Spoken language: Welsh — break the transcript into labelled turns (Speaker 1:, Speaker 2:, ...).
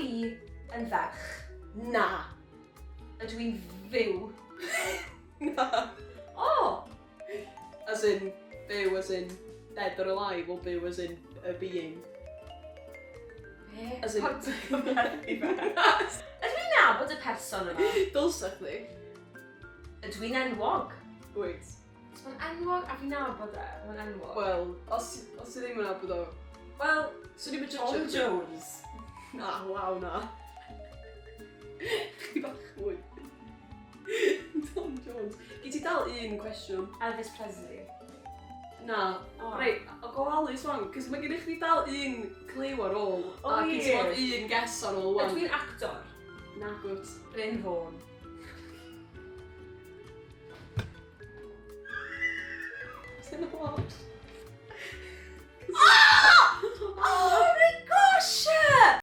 Speaker 1: i yn ferch?
Speaker 2: Na.
Speaker 1: Ydw i'n fyw?
Speaker 2: Na.
Speaker 1: O!
Speaker 2: As in, byw as in dead or alive, o byw as in a being. As in...
Speaker 1: Ydw i'n nabod y person yma?
Speaker 2: Dylsach ni.
Speaker 1: Ydw i'n enwog?
Speaker 2: Wait.
Speaker 1: Os mae'n enwog a fi'n nabod e, mae'n enwog.
Speaker 2: Wel, os ti ddim yn nabod o...
Speaker 1: Wel,
Speaker 2: swn i'n
Speaker 1: Tom
Speaker 2: judge
Speaker 1: Jones.
Speaker 2: Na, waw, na. Chi bach mwy. Tom Jones. Gyd ti dal un cwestiwn?
Speaker 1: Elvis Presley.
Speaker 2: Na.
Speaker 1: O.
Speaker 2: Reit, o gofalus wan, cos mae gennych chi dal un cliw ar ôl.
Speaker 1: O,
Speaker 2: A gyd ti
Speaker 1: ie.
Speaker 2: fod un guess ar ôl wan.
Speaker 1: Ydw i'n actor?
Speaker 2: Na, gwrt.
Speaker 1: Bryn Fawn.
Speaker 2: Sy'n o lot.